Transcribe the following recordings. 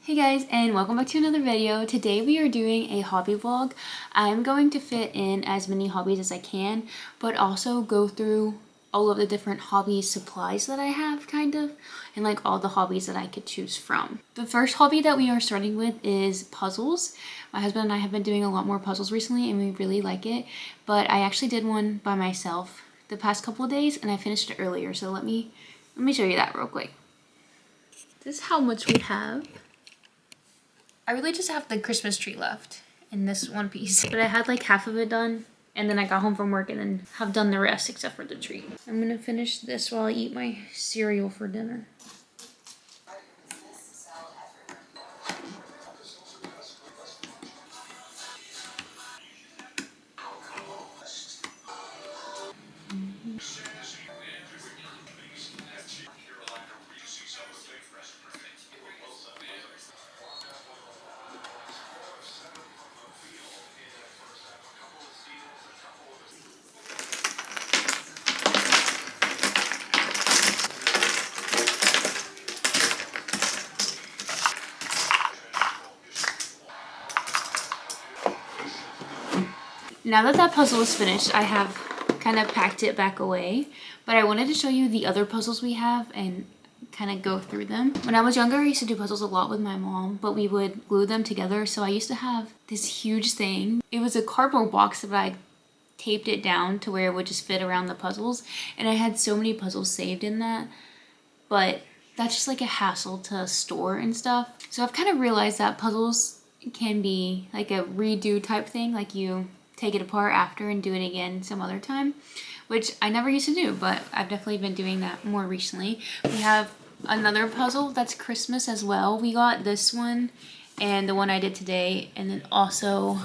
Hey guys, and welcome back to another video. Today we are doing a hobby vlog. I'm going to fit in as many hobbies as I can, but also go through all of the different hobby supplies that I have, kind of, and like all the hobbies that I could choose from. The first hobby that we are starting with is puzzles. My husband and I have been doing a lot more puzzles recently and we really like it, but I actually did one by myself the past couple of days and I finished it earlier, so let me show you that real quick. This is how much we have. I really just have the Christmas tree left in this one piece. But I had like half of it done and then I got home from work and then have done the rest except for the tree. I'm gonna finish this while I eat my cereal for dinner. Now that that puzzle is finished, I have kind of packed it back away, but I wanted to show you the other puzzles we have and kind of go through them. When I was younger, I used to do puzzles a lot with my mom, but we would glue them together. So I used to have this huge thing. It was a cardboard box that I taped it down to where it would just fit around the puzzles. And I had so many puzzles saved in that, but that's just like a hassle to store and stuff. So I've kind of realized that puzzles can be like a redo type thing, like you take it apart after and do it again some other time, which I never used to do, but I've definitely been doing that more recently. We have another puzzle that's Christmas as well. We got this one and the one I did today, and then also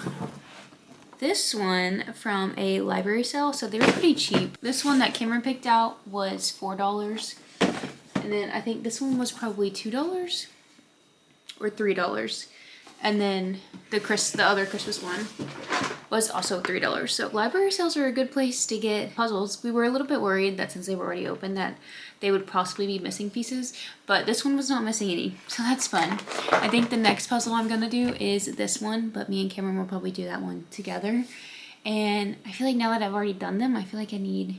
this one from a library sale, so they were pretty cheap. This one that Cameron picked out was $4, and then I think this one was probably $2 or $3, and then the other Christmas one was also $3. So library sales are a good place to get puzzles. We were a little bit worried that since they were already open that they would possibly be missing pieces, but this one was not missing any, so that's fun. I think the next puzzle I'm gonna do is this one, but me and Cameron will probably do that one together. And I feel like now that I've already done them, I feel like I need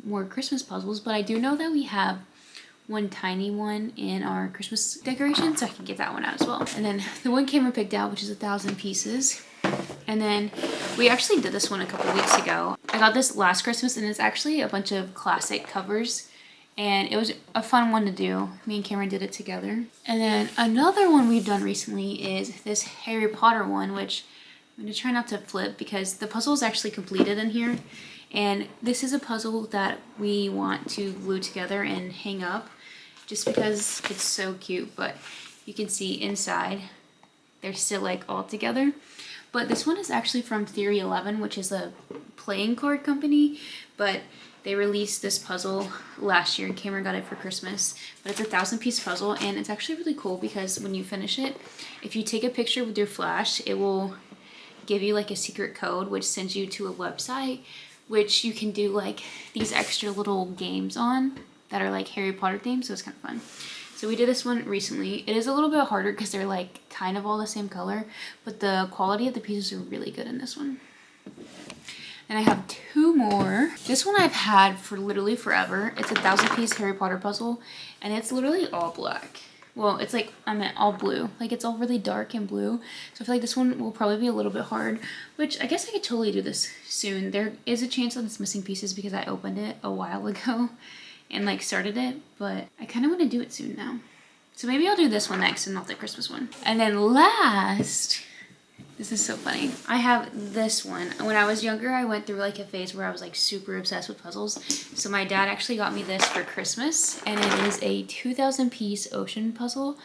more Christmas puzzles, but I do know that we have one tiny one in our Christmas decoration, so I can get that one out as well. And then the one Cameron picked out, which is 1,000 pieces. And then we actually did this one a couple weeks ago. I got this last Christmas and it's actually a bunch of classic covers and it was a fun one to do. Me and Cameron did it together. And then another one we've done recently is this Harry Potter one, which I'm gonna try not to flip because the puzzle is actually completed in here. And this is a puzzle that we want to glue together and hang up just because it's so cute, but you can see inside they're still like all together. But this one is actually from Theory 11, which is a playing card company, but they released this puzzle last year and Cameron got it for Christmas. But it's a 1,000-piece puzzle and it's actually really cool because when you finish it, if you take a picture with your flash, it will give you like a secret code which sends you to a website which you can do like these extra little games on that are like Harry Potter themed, so it's kind of fun. So we did this one recently. It is a little bit harder because they're like kind of all the same color, but the quality of the pieces are really good in this one. And I have two more. This one I've had for literally forever. It's a 1,000-piece Harry Potter puzzle and it's literally all black. Well, it's like, I meant all blue. Like it's all really dark and blue. So I feel like this one will probably be a little bit hard, which I guess I could totally do this soon. There is a chance that it's missing pieces because I opened it a while ago and like started it, but I kind of want to do it soon now. So maybe I'll do this one next and not the Christmas one. And then last, this is so funny, I have this one. When I was younger, I went through like a phase where I was like super obsessed with puzzles. So my dad actually got me this for Christmas and it is a 2,000-piece ocean puzzle.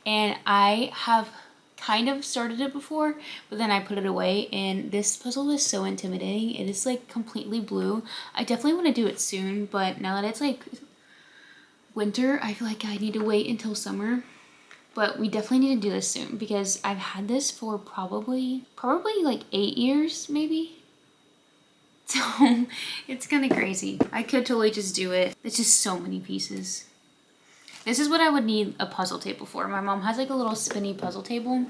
And I have kind of started it before, but then I put it away and this puzzle is so intimidating. It is like completely blue. I definitely want to do it soon, but now that it's like winter, I feel like I need to wait until summer. But we definitely need to do this soon because I've had this for probably like 8 years maybe. So it's kind of crazy. I could totally just do it. It's just so many pieces. This is what I would need a puzzle table for. My mom has like a little spinny puzzle table,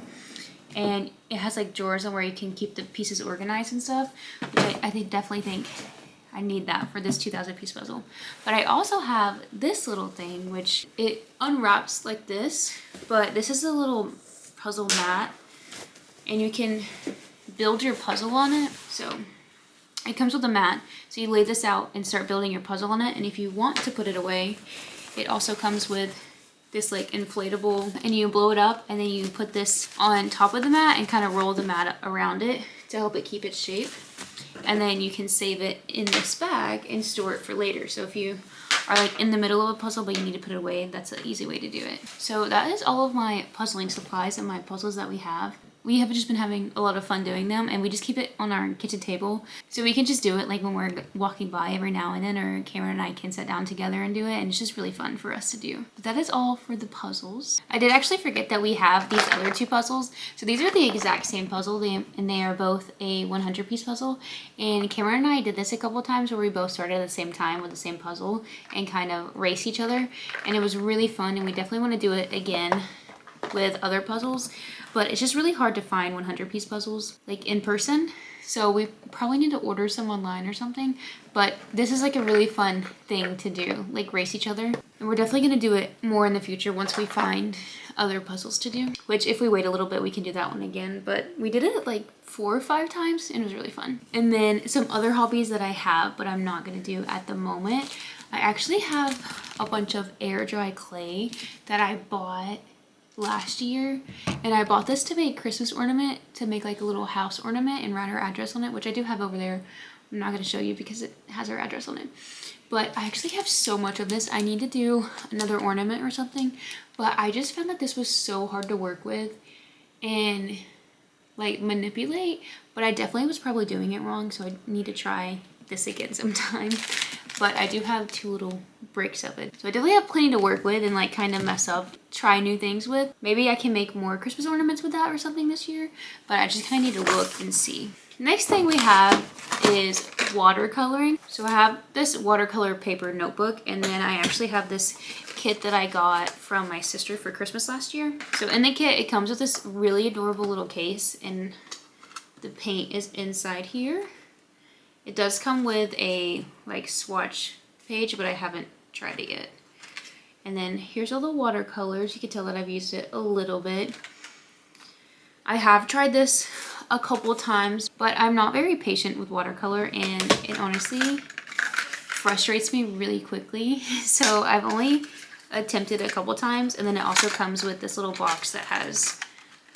and it has like drawers where you can keep the pieces organized and stuff, which I definitely think I need that for this 2,000 piece puzzle. But I also have this little thing, which it unwraps like this, but this is a little puzzle mat, and you can build your puzzle on it. So it comes with a mat, so you lay this out and start building your puzzle on it. And if you want to put it away, it also comes with this like inflatable, and you blow it up, and then you put this on top of the mat and kind of roll the mat around it to help it keep its shape. And then you can save it in this bag and store it for later. So if you are like in the middle of a puzzle but you need to put it away, that's an easy way to do it. So that is all of my puzzling supplies and my puzzles that we have. We have just been having a lot of fun doing them, and we just keep it on our kitchen table. So we can just do it like when we're walking by every now and then, or Cameron and I can sit down together and do it, and it's just really fun for us to do. But that is all for the puzzles. I did actually forget that we have these other two puzzles. So these are the exact same puzzle, and they are both a 100 piece puzzle. And Cameron and I did this a couple times where we both started at the same time with the same puzzle and kind of race each other. And it was really fun, and we definitely want to do it again with other puzzles. But it's just really hard to find 100 piece puzzles like in person. So we probably need to order some online or something. But this is like a really fun thing to do, like race each other. And we're definitely gonna do it more in the future once we find other puzzles to do. Which if we wait a little bit, we can do that one again. But we did it like 4 or 5 times, and it was really fun. And then some other hobbies that I have, but I'm not gonna do at the moment. I actually have a bunch of air dry clay that I bought last year, and I bought this to make Christmas ornament, to make like a little house ornament and write our address on it, which I do have over there. I'm not going to show you because it has our address on it, but I actually have so much of this. I need to do another ornament or something, but I just found that this was so hard to work with and like manipulate, but I definitely was probably doing it wrong, so I need to try this again sometime. But I do have 2 little bricks of it. So I definitely have plenty to work with and like kind of mess up, try new things with. Maybe I can make more Christmas ornaments with that or something this year, but I just kind of need to look and see. Next thing we have is watercoloring. So I have this watercolor paper notebook, and then I actually have this kit that I got from my sister for Christmas last year. So in the kit, it comes with this really adorable little case, and the paint is inside here. It does come with a like swatch page, but I haven't tried it yet. And then here's all the watercolors. You can tell that I've used it a little bit. I have tried this a couple times, but I'm not very patient with watercolor, and it honestly frustrates me really quickly. So I've only attempted a couple times, and then it also comes with this little box that has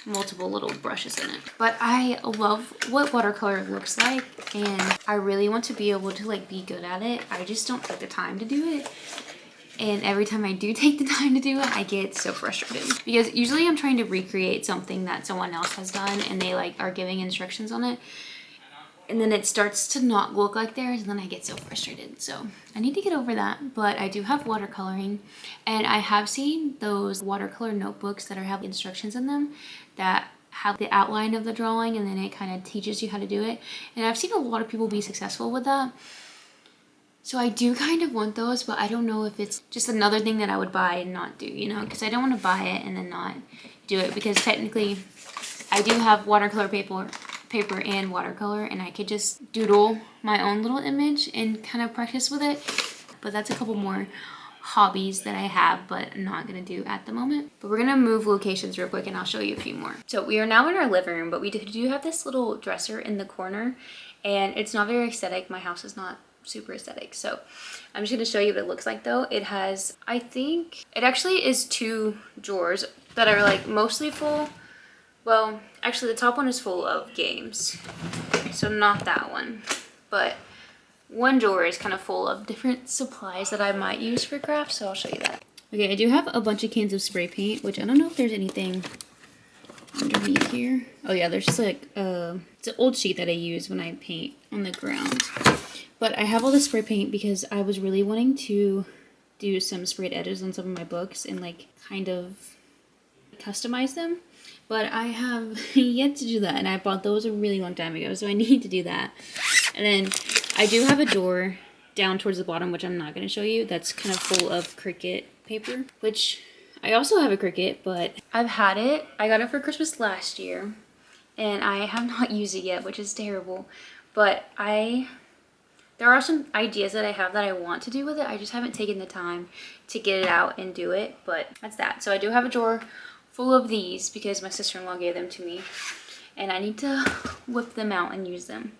multiple little brushes in it. But I love what watercolor looks like, and I really want to be able to like be good at it. I just don't take the time to do it, and every time I do take the time to do it, I get so frustrated, because usually I'm trying to recreate something that someone else has done and they like are giving instructions on it, and then it starts to not look like theirs, and then I get so frustrated. So I need to get over that. But I do have watercoloring, and I have seen those watercolor notebooks that have instructions in them that have the outline of the drawing, and then it kind of teaches you how to do it. And I've seen a lot of people be successful with that. So I do kind of want those, but I don't know if it's just another thing that I would buy and not do, you know, because I don't want to buy it and then not do it, because technically I do have watercolor paper and watercolor, and I could just doodle my own little image and kind of practice with it. But that's a couple more hobbies that I have, but I'm not gonna do at the moment. But we're gonna move locations real quick, and I'll show you a few more. So we are now in our living room, but we do have this little dresser in the corner, and it's not very aesthetic. My house is not super aesthetic, so I'm just gonna show you what it looks like though. It has, I think it actually is 2 drawers that are like mostly full. Well, actually the top one is full of games, so not that one, but one drawer is kind of full of different supplies that I might use for crafts, so I'll show you that. Okay, I do have a bunch of cans of spray paint, which I don't know if there's anything underneath here. Oh yeah, there's just like it's an old sheet that I use when I paint on the ground. But I have all this spray paint because I was really wanting to do some sprayed edges on some of my books and like kind of customize them. But I have yet to do that, and I bought those a really long time ago, so I need to do that. And then I do have a drawer down towards the bottom, which I'm not going to show you, that's kind of full of Cricut paper, which I also have a Cricut, but I've had it. I got it for Christmas last year and I have not used it yet, which is terrible. But there are some ideas that I have that I want to do with it. I just haven't taken the time to get it out and do it, but that's that. So I do have a drawer full of these because my sister-in-law gave them to me and I need to whip them out and use them.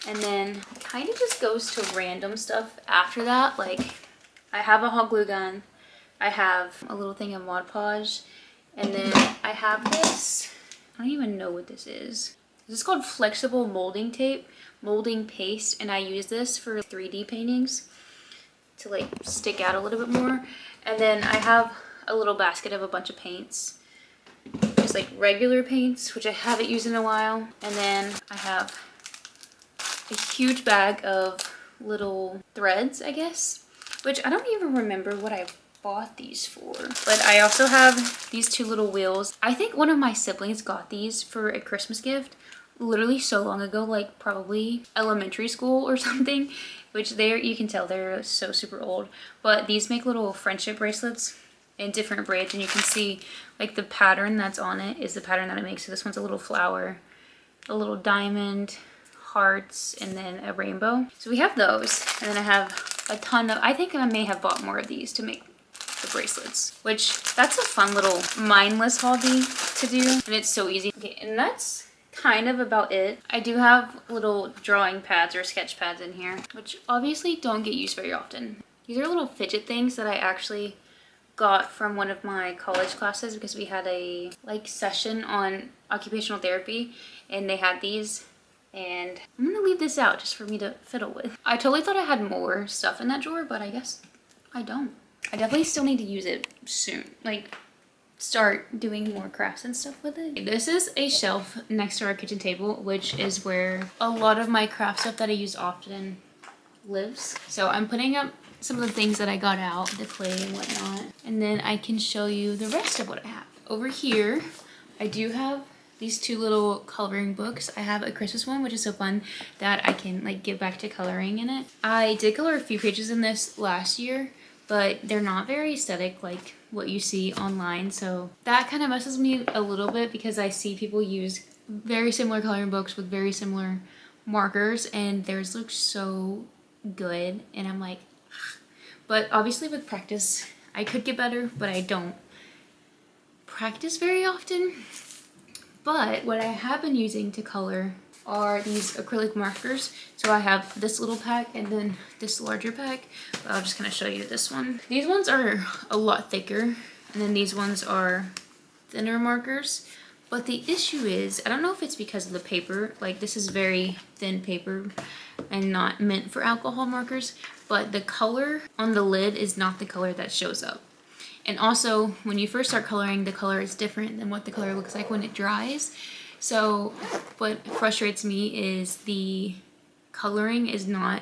And then it kind of just goes to random stuff after that. Like I have a hot glue gun, I have a little thing of Mod Podge, and then I have this, I don't even know what this is. This is called flexible molding tape, molding paste, and I use this for 3D paintings to like stick out a little bit more. And then I have a little basket of a bunch of paints, just like regular paints, which I haven't used in a while. And then I have a huge bag of little threads, I guess, which I don't even remember what I bought these for. But I also have these two little wheels. I think one of my siblings got these for a Christmas gift literally so long ago, like probably elementary school or something, which you can tell they're so super old. But these make little friendship bracelets in different braids, and you can see like the pattern that's on it is the pattern that it makes. So this one's a little flower, a little diamond, hearts, and then a rainbow. So we have those, and then I have a ton of, I think I may have bought more of these to make the bracelets, which that's a fun little mindless hobby to do, and it's so easy. Okay, and that's kind of about it. I do have little drawing pads or sketch pads in here, which obviously don't get used very often. These are little fidget things that I actually got from one of my college classes because we had a like session on occupational therapy and they had these, and I'm gonna leave this out just for me to fiddle with. I totally thought I had more stuff in that drawer, but I guess I don't. I definitely still need to use it soon, like start doing more crafts and stuff with it. This is a shelf next to our kitchen table, which is where a lot of my craft stuff that I use often lives. So I'm putting up some of the things that I got out, the clay and whatnot, and then I can show you the rest of what I have. Over here, I do have these two little coloring books. I have a Christmas one, which is so fun that I can like get back to coloring in it. I did color a few pages in this last year, but they're not very aesthetic like what you see online. So that kind of messes me a little bit because I see people use very similar coloring books with very similar markers and theirs look so good. And I'm like, but obviously with practice, I could get better, but I don't practice very often. But what I have been using to color are these acrylic markers. So I have this little pack and then this larger pack. But I'll just kind of show you this one. These ones are a lot thicker, and then these ones are thinner markers. But the issue is, I don't know if it's because of the paper, like this is very thin paper and not meant for alcohol markers, but the color on the lid is not the color that shows up. And also, when you first start coloring, the color is different than what the color looks like when it dries. So what frustrates me is the coloring is not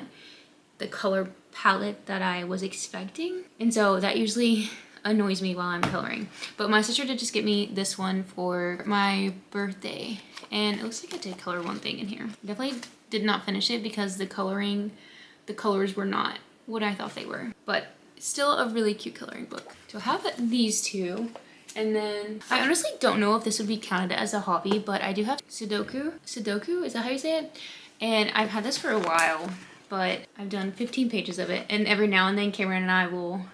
the color palette that I was expecting. And so that usually annoys me while I'm coloring. But my sister did just get me this one for my birthday. And it looks like I did color one thing in here. Definitely did not finish it because the colors were not what I thought they were. But still a really cute coloring book. So I have these two, and then I honestly don't know if this would be counted as a hobby, but I do have Sudoku. Sudoku, is that how you say it? And I've had this for a while, but I've done 15 pages of it, and every now and then Cameron and I will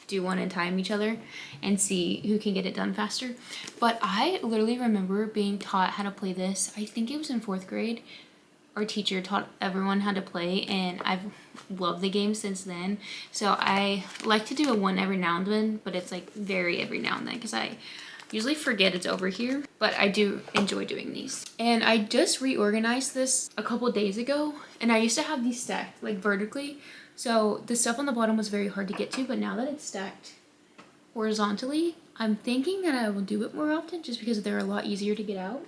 do one and time each other and see who can get it done faster. But I literally remember being taught how to play this. I think it was in 4th grade. Our teacher taught everyone how to play, and I've loved the game since then. So I like to do a one every now and then, but it's like very every now and then because I usually forget it's over here, but I do enjoy doing these. And I just reorganized this a couple days ago, and I used to have these stacked like vertically. So the stuff on the bottom was very hard to get to, but now that it's stacked horizontally, I'm thinking that I will do it more often just because they're a lot easier to get out.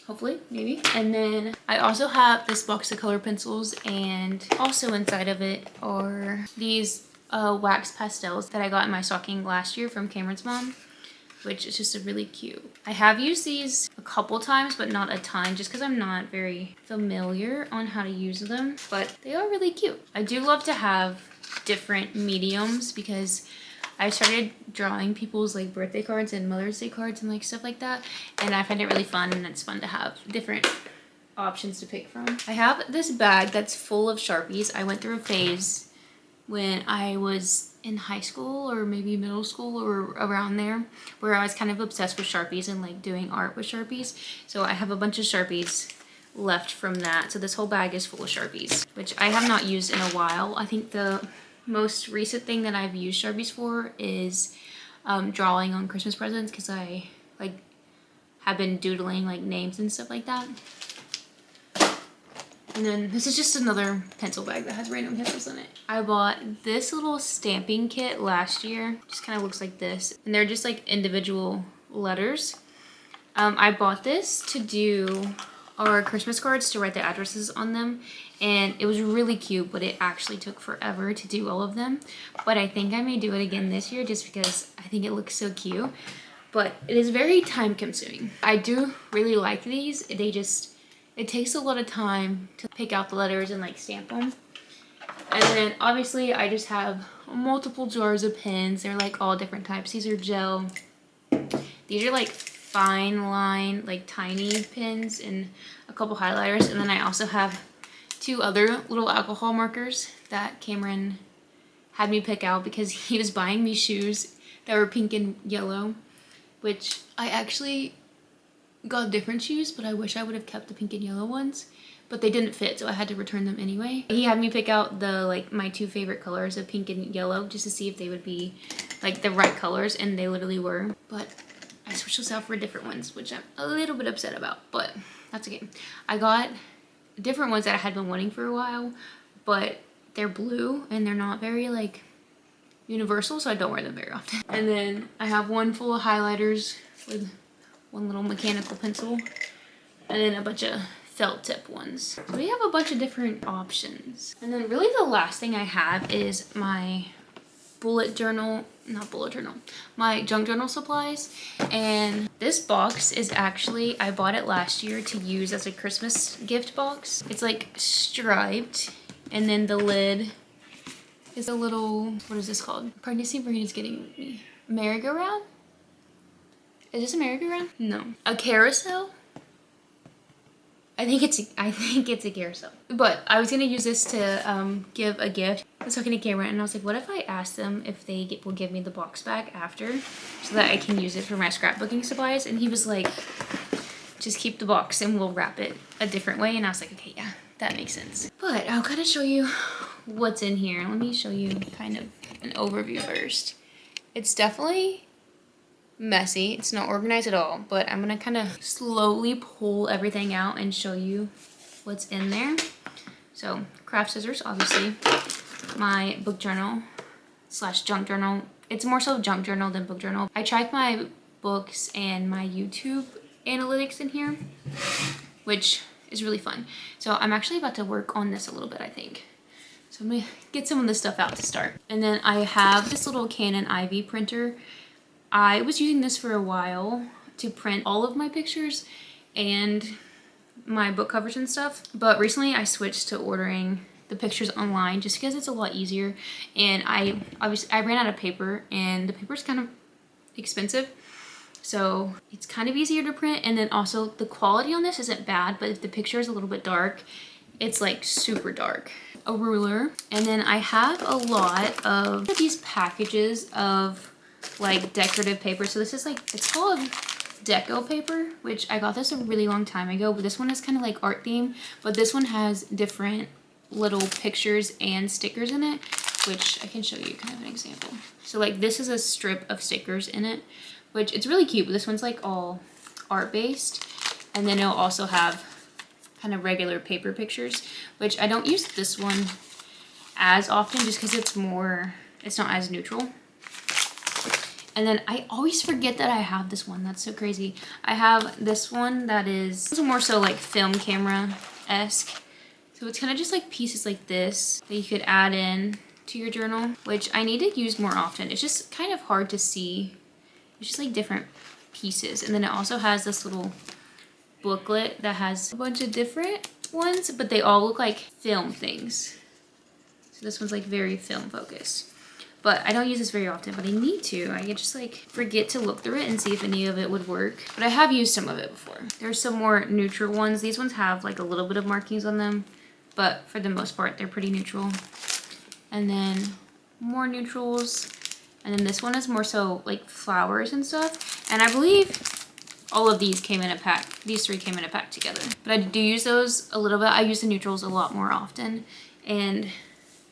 Hopefully, maybe. And then I also have this box of color pencils, and also inside of it are these wax pastels that I got in my stocking last year from Cameron's mom, which is just a really cute. I have used these a couple times, but not a ton, just because I'm not very familiar on how to use them, but they are really cute. I do love to have different mediums because I started drawing people's like birthday cards and Mother's Day cards and like stuff like that, and I find it really fun, and it's fun to have different options to pick from. I have this bag that's full of Sharpies. I went through a phase when I was in high school or maybe middle school or around there where I was kind of obsessed with Sharpies and like doing art with Sharpies. So I have a bunch of Sharpies left from that. So this whole bag is full of Sharpies, which I have not used in a while. I think the most recent thing that I've used Sharpies for is drawing on Christmas presents, because I like have been doodling like names and stuff like that. And then this is just another pencil bag that has random pencils in it. I bought this little stamping kit last year. Just kind of looks like this. And they're just like individual letters. I bought this to do our Christmas cards, to write the addresses on them. And it was really cute, but it actually took forever to do all of them. But I think I may do it again this year just because I think it looks so cute. But it is very time consuming. I do really like these. It takes a lot of time to pick out the letters and like stamp them. And then obviously I just have multiple jars of pens. They're like all different types. These are gel. These are like fine line, like tiny pens, and a couple highlighters. And then I also have 2 other little alcohol markers that Cameron had me pick out because he was buying me shoes that were pink and yellow, which I actually got different shoes, but I wish I would have kept the pink and yellow ones, but they didn't fit, so I had to return them anyway. He had me pick out the like my 2 favorite colors of pink and yellow just to see if they would be like the right colors, and they literally were. But I switched those out for different ones, which I'm a little bit upset about, but that's okay. I got different ones that I had been wanting for a while, but they're blue and they're not very like universal, so I don't wear them very often. And then I have one full of highlighters with one little mechanical pencil, and then a bunch of felt tip ones. So we have a bunch of different options. And then really the last thing I have is my my junk journal supplies. And this box is actually, I bought it last year to use as a Christmas gift box. It's like striped, and then the lid is a little, what is this called? Pregnancy brain is getting me. Merry-go-round? Is this a merry-go-round? No. A carousel? I think it's a carousel. But I was gonna use this to give a gift. I was talking to Cameron and I was like, what if I ask them if they will give me the box back after so that I can use it for my scrapbooking supplies? And he was like, just keep the box and we'll wrap it a different way. And I was like, okay, yeah, that makes sense. But I'll kind of show you what's in here. Let me show you kind of an overview first. It's definitely messy. It's not organized at all, but I'm gonna kind of slowly pull everything out and show you what's in there. So craft scissors, obviously, my book journal / junk journal. It's more so junk journal than book journal. I track my books and my YouTube analytics in here, which is really fun. So I'm actually about to work on this a little bit, I think. So I'm gonna get some of this stuff out to start. And then I have this little Canon IV printer. I was using this for a while to print all of my pictures and my book covers and stuff, but recently I switched to ordering the pictures online just because it's a lot easier. And I ran out of paper, and the paper's kind of expensive, so it's kind of easier to print. And then also the quality on this isn't bad, but if the picture is a little bit dark, it's like super dark. A ruler, and then I have a lot of these packages of like decorative paper. So this is like, it's called deco paper, which I got this a really long time ago, but this one is kind of like art theme, but this one has different little pictures and stickers in it, which I can show you kind of an example. So like this is a strip of stickers in it, which it's really cute, but this one's like all art based. And then it'll also have kind of regular paper pictures, which I don't use this one as often just because it's not as neutral. And then I always forget that I have this one. That's so crazy. I have this one that is more so like film camera-esque. So it's kind of just like pieces like this that you could add in to your journal, which I need to use more often. It's just kind of hard to see. It's just like different pieces. And then it also has this little booklet that has a bunch of different ones, but they all look like film things. So this one's like very film focused. but I don't use this very often, but I need to. I just like forget to look through it and see if any of it would work. But I have used some of it before. There's some more neutral ones. These ones have like a little bit of markings on them, but for the most part, they're pretty neutral. And then more neutrals. And then this one is more so like flowers and stuff. And I believe all of these came in a pack. These 3 came in a pack together. But I do use those a little bit. I use the neutrals a lot more often. And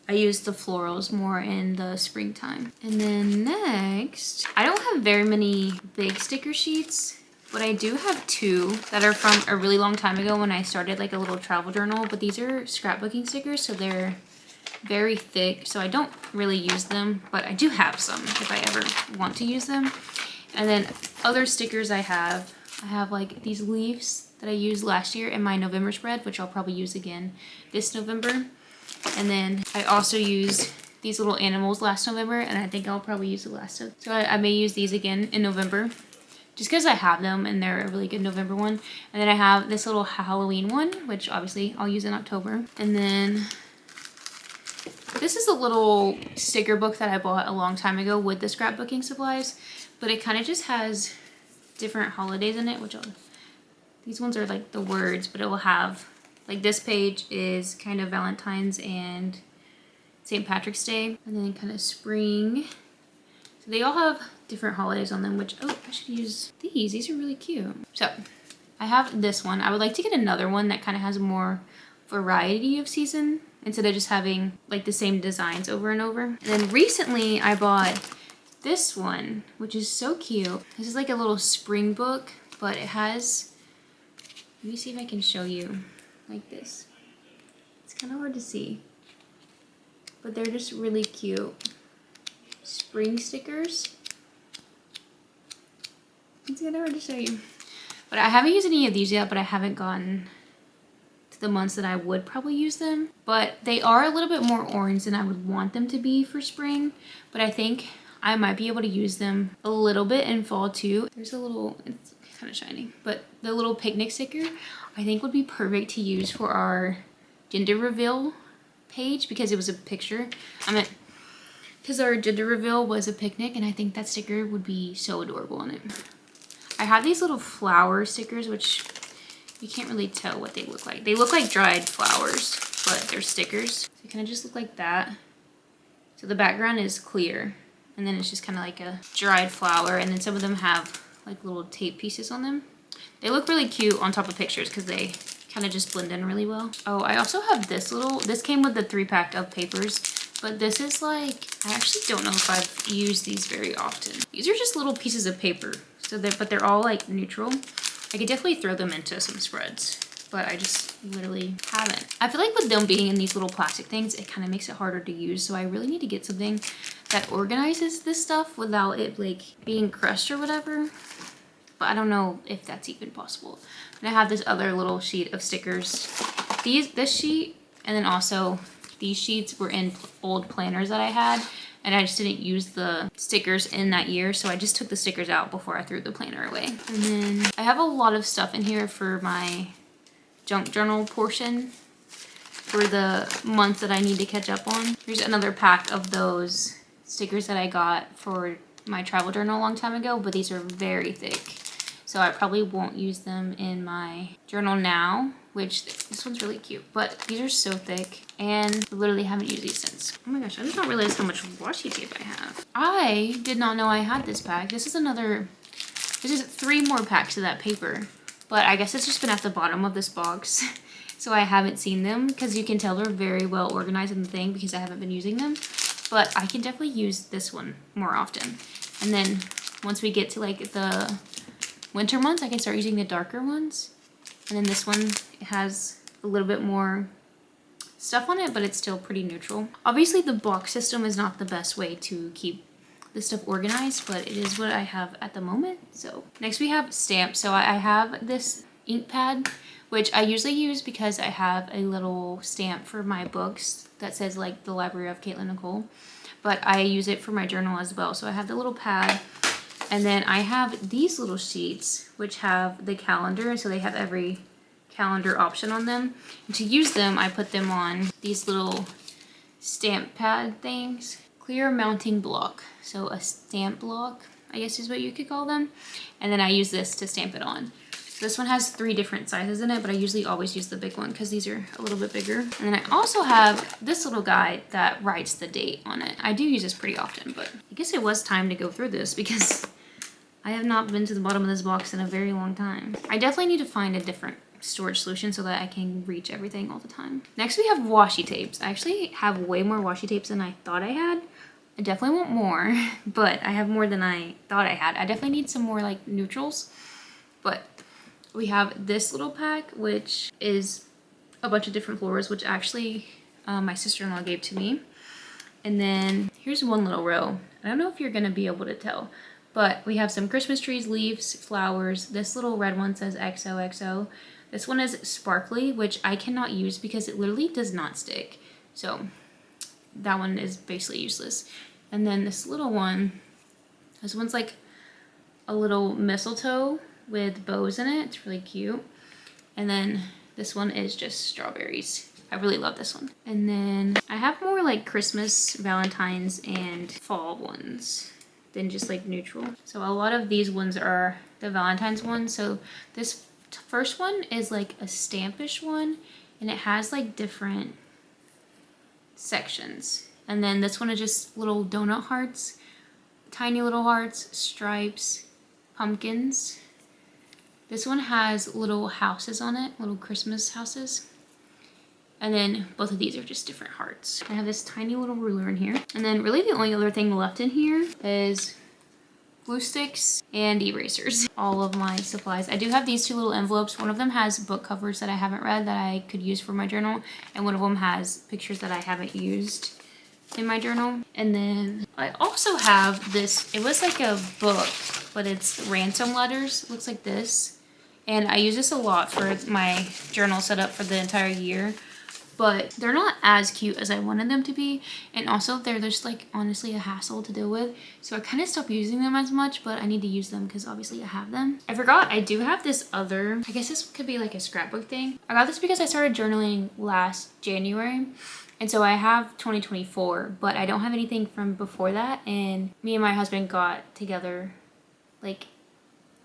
I use the florals more in the springtime. And then next, I don't have very many big sticker sheets, but I do have 2 that are from a really long time ago when I started like a little travel journal. But these are scrapbooking stickers, so they're very thick. So I don't really use them, but I do have some if I ever want to use them. And then other stickers I have like these leaves that I used last year in my November spread, which I'll probably use again this November. And then I also used these little animals last November, and I think I'll probably use the last of. So I may use these again in November, just because I have them and they're a really good November one. And then I have this little Halloween one, which obviously I'll use in October. And then this is a little sticker book that I bought a long time ago with the scrapbooking supplies, but it kind of just has different holidays in it, these ones are like the words, but it will have, like this page is kind of Valentine's and St. Patrick's Day, and then kind of spring. So they all have different holidays on them, which, oh, I should use these. These are really cute. So I have this one. I would like to get another one that kind of has more variety of season instead of just having like the same designs over and over. And then recently I bought this one, which is so cute. This is like a little spring book, but it has, let me see if I can show you like this. It's kind of hard to see, but they're just really cute spring stickers. It's kind of hard to show you, but I haven't used any of these yet, but I haven't gotten to the months that I would probably use them. But they are a little bit more orange than I would want them to be for spring, but I think I might be able to use them a little bit in fall too. There's a little, it's kind of shiny, but the little picnic sticker I think would be perfect to use for our gender reveal page, because it was a picture. Because our gender reveal was a picnic, and I think that sticker would be so adorable on it. I have these little flower stickers, which you can't really tell what they look like. They look like dried flowers, but they're stickers. They kind of just look like that. So the background is clear, and then it's just kind of like a dried flower, and then some of them have like little tape pieces on them. They look really cute on top of pictures because they kind of just blend in really well. Oh, I also have this little, this came with the 3-pack of papers, but this is like, I actually don't know if I've used these very often. These are just little pieces of paper, so but they're all like neutral. I could definitely throw them into some spreads, but I just literally haven't. I feel like with them being in these little plastic things, it kind of makes it harder to use, so I really need to get something that organizes this stuff without it like being crushed or whatever. But I don't know if that's even possible. And I have this other little sheet of stickers. This sheet, and then also these sheets were in old planners that I had, and I just didn't use the stickers in that year, so I just took the stickers out before I threw the planner away. And then I have a lot of stuff in here for my junk journal portion for the months that I need to catch up on. Here's another pack of those stickers that I got for my travel journal a long time ago, but these are very thick, so I probably won't use them in my journal now, which this one's really cute, but these are so thick and I literally haven't used these since. Oh my gosh, I did not realize how much washi tape I have. I did not know I had this pack. This is 3 more packs of that paper, but I guess it's just been at the bottom of this box. So I haven't seen them, because you can tell they're very well organized in the thing because I haven't been using them. But I can definitely use this one more often. And then once we get to like the winter months, I can start using the darker ones. And then this one has a little bit more stuff on it, but it's still pretty neutral. Obviously the box system is not the best way to keep this stuff organized, but it is what I have at the moment. So next we have stamps. So I have this ink pad, which I usually use because I have a little stamp for my books that says like the Library of Caitlin Nicole, but I use it for my journal as well. So I have the little pad, and then I have these little sheets which have the calendar, so they have every calendar option on them. And to use them, I put them on these little stamp pad things, clear mounting block. So a stamp block, I guess is what you could call them. And then I use this to stamp it on. This one has 3 different sizes in it, but I usually always use the big one because these are a little bit bigger. And then I also have this little guy that writes the date on it. I do use this pretty often, but I guess it was time to go through this because I have not been to the bottom of this box in a very long time. I definitely need to find a different storage solution so that I can reach everything all the time. Next we have washi tapes. I actually have way more washi tapes than I thought I had. I definitely want more, but I have more than I thought I had. I definitely need some more like neutrals, but we have this little pack, which is a bunch of different flowers, which actually my sister-in-law gave to me. And then here's one little row. I don't know if you're gonna be able to tell, but we have some Christmas trees, leaves, flowers. This little red one says XOXO. This one is sparkly, which I cannot use because it literally does not stick. So that one is basically useless. And then this little one, this one's like a little mistletoe with bows in it. It's really cute. And then this one is just strawberries. I really love this one. And then I have more like Christmas, Valentine's, and fall ones than just like neutral. So a lot of these ones are the Valentine's ones. So this first one is like a stampish one, and it has like different sections. And then this one is just little donut hearts, tiny little hearts, stripes, pumpkins. This one has little houses on it, little Christmas houses. And then both of these are just different hearts. I have this tiny little ruler in here. And then really the only other thing left in here is glue sticks and erasers. All of my supplies. I do have these 2 little envelopes. One of them has book covers that I haven't read that I could use for my journal. And one of them has pictures that I haven't used in my journal. And then I also have this, it was like a book, but it's ransom letters. It looks like this. And I use this a lot for my journal setup for the entire year, but they're not as cute as I wanted them to be. And also they're just like honestly a hassle to deal with. So I kind of stopped using them as much, but I need to use them because obviously I have them. I forgot I do have this other, I guess this could be like a scrapbook thing. I got this because I started journaling last January. And so I have 2024, but I don't have anything from before that. And me and my husband got together like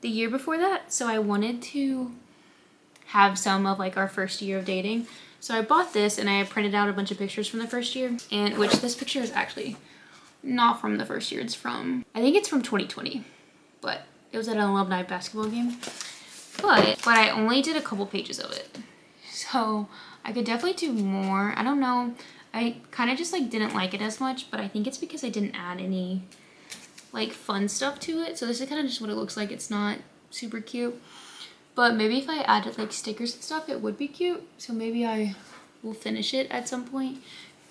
the year before that. So I wanted to have some of like our first year of dating. So I bought this and I printed out a bunch of pictures from the first year, and which this picture is actually not from the first year. It's from, I think it's from 2020, but it was at an alumni basketball game. But I only did a couple pages of it. So I could definitely do more. I don't know. I kind of just like didn't like it as much, but I think it's because I didn't add any like fun stuff to it. So this is kind of just what it looks like. It's not super cute, but maybe if I added like stickers and stuff, it would be cute. So maybe I will finish it at some point,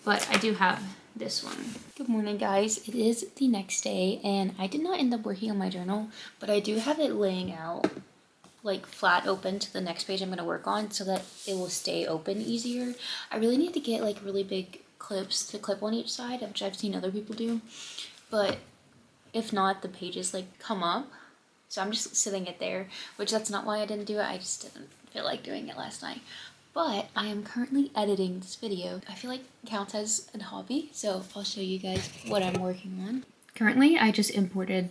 but I do have this one. Good morning, guys. It is the next day and I did not end up working on my journal, but I do have it laying out like flat open to the next page I'm going to work on so that it will stay open easier. I really need to get like really big clips to clip on each side, which I've seen other people do, but if not, the pages like come up. So I'm just sitting it there, which that's not why I didn't do it. I just didn't feel like doing it last night. But I am currently editing this video. I feel like it counts as a hobby. So I'll show you guys what I'm working on. Currently, I just imported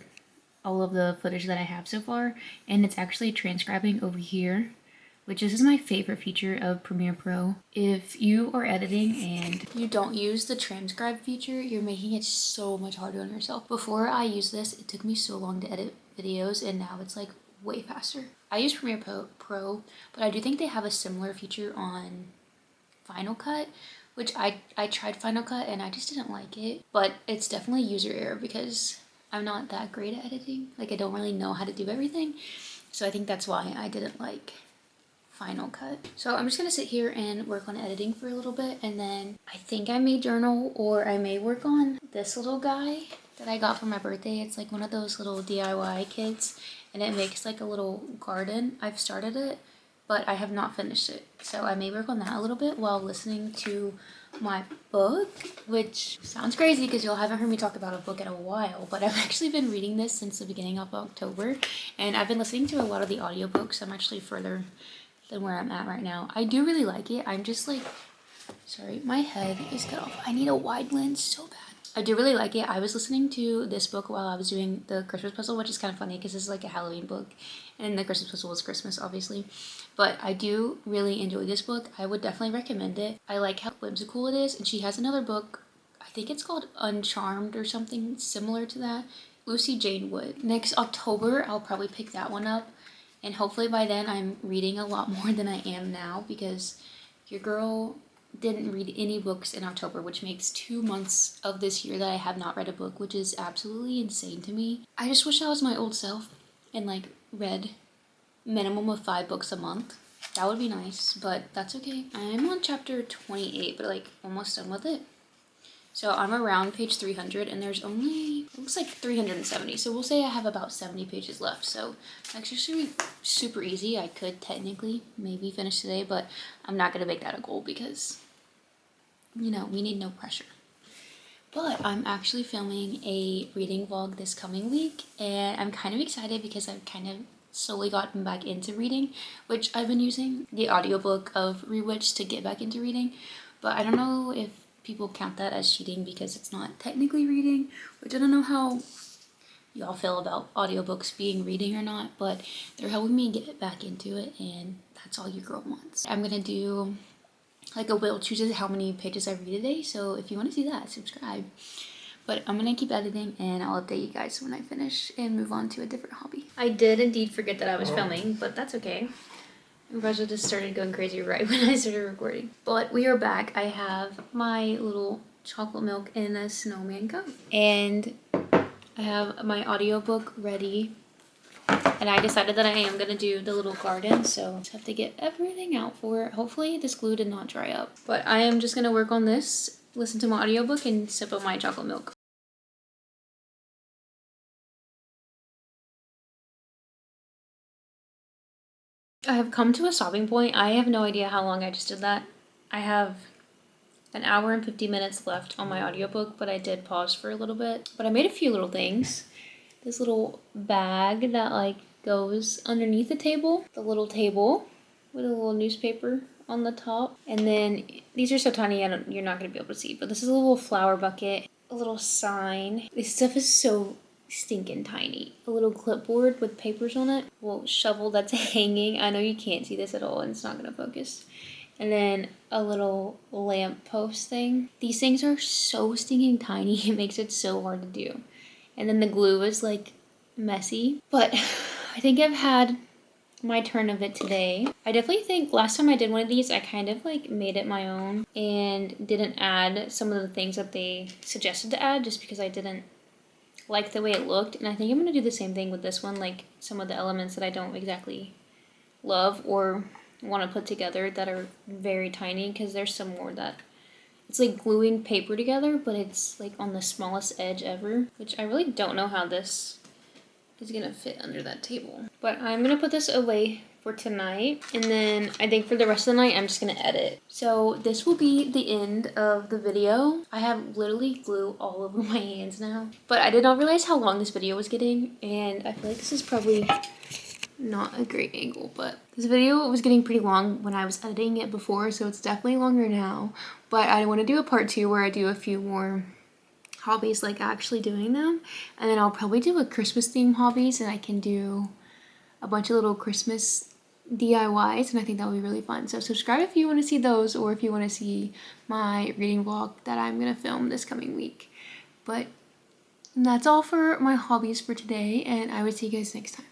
all of the footage that I have so far, and it's actually transcribing over here, which this is my favorite feature of Premiere Pro. If you are editing and you don't use the transcribe feature, you're making it so much harder on yourself. Before I used this, it took me so long to edit videos, and now it's like way faster. I use Premiere Pro, but I do think they have a similar feature on Final Cut, which I tried Final Cut and I just didn't like it, but it's definitely user error because I'm not that great at editing. Like I don't really know how to do everything. So I think that's why I didn't like Final Cut. So I'm just gonna sit here and work on editing for a little bit, and then I think I may journal or I may work on this little guy that I got for my birthday. It's like one of those little DIY kits, and it makes like a little garden. I've started it, but I have not finished it. So I may work on that a little bit while listening to my book, which sounds crazy because y'all haven't heard me talk about a book in a while, but I've actually been reading this since the beginning of October, and I've been listening to a lot of the audiobooks. I'm actually further than where I'm at right now. I do really like it. I'm just like, sorry, my head is cut off. I need a wide lens so bad. I do really like it. I was listening to this book while I was doing the Christmas puzzle, which is kind of funny because this is like a Halloween book and the Christmas puzzle is Christmas, obviously. But I do really enjoy this book. I would definitely recommend it. I like how whimsical it is. And she has another book, I think it's called Uncharmed or something similar to that. Lucy Jane Wood. Next October, I'll probably pick that one up. And hopefully by then I'm reading a lot more than I am now, because your girl didn't read any books in October, which makes 2 months of this year that I have not read a book, which is absolutely insane to me. I just wish I was my old self and like read minimum of 5 books a month. That would be nice, but that's okay. I'm on chapter 28, but like almost done with it. So I'm around page 300 and there's only, it looks like 370. So we'll say I have about 70 pages left. So actually super easy. I could technically maybe finish today, but I'm not going to make that a goal because, you know, we need no pressure. But I'm actually filming a reading vlog this coming week and I'm kind of excited because I've kind of slowly gotten back into reading, which I've been using the audiobook of Rewitched to get back into reading. But I don't know if people count that as cheating because it's not technically reading, which I don't know how y'all feel about audiobooks being reading or not, but they're helping me get back into it and that's all your girl wants. I'm gonna do like a Will chooses how many pages I read a day, so if you want to see that, subscribe. But I'm gonna keep editing and I'll update you guys when I finish and move on to a different hobby. I did indeed forget that I was filming, but that's okay. Roger just started going crazy right when I started recording. But we are back. I have my little chocolate milk in a snowman cup. And I have my audiobook ready. And I decided that I am going to do the little garden. So I just have to get everything out for it. Hopefully this glue did not dry up. But I am just going to work on this, listen to my audiobook, and sip on my chocolate milk. I have come to a stopping point. I have no idea how long I just did that. I have an hour and 50 minutes left on my audiobook, but I did pause for a little bit. But I made a few little things. This little bag that like goes underneath the table. The little table with a little newspaper on the top. And then these are so tiny you're not going to be able to see. But this is a little flower bucket. A little sign. This stuff is so stinking tiny. A little clipboard with papers on it. A little shovel that's hanging. I know you can't see this at all and it's not gonna focus. And then a little lamp post thing. These things are so stinking tiny. It makes it so hard to do. And then the glue is like messy. But I think I've had my turn of it today. I definitely think last time I did one of these, I kind of like made it my own and didn't add some of the things that they suggested to add just because I didn't like the way it looked. And I think I'm gonna do the same thing with this one, like some of the elements that I don't exactly love or want to put together that are very tiny, because there's some more that it's like gluing paper together, but it's like on the smallest edge ever, which I really don't know how this is gonna fit under that table. But I'm gonna put this away for tonight, and then I think for the rest of the night I'm just gonna edit. So this will be the end of the video. I have literally glue all over my hands now, but I did not realize how long this video was getting, and I feel like this is probably not a great angle, but this video was getting pretty long when I was editing it before, so it's definitely longer now. But I want to do a part 2 where I do a few more hobbies, like actually doing them, and then I'll probably do a Christmas theme hobbies, and I can do a bunch of little Christmas DIYs, and I think that would be really fun. So subscribe if you want to see those, or if you want to see my reading vlog that I'm gonna film this coming week. But that's all for my hobbies for today, and I will see you guys next time.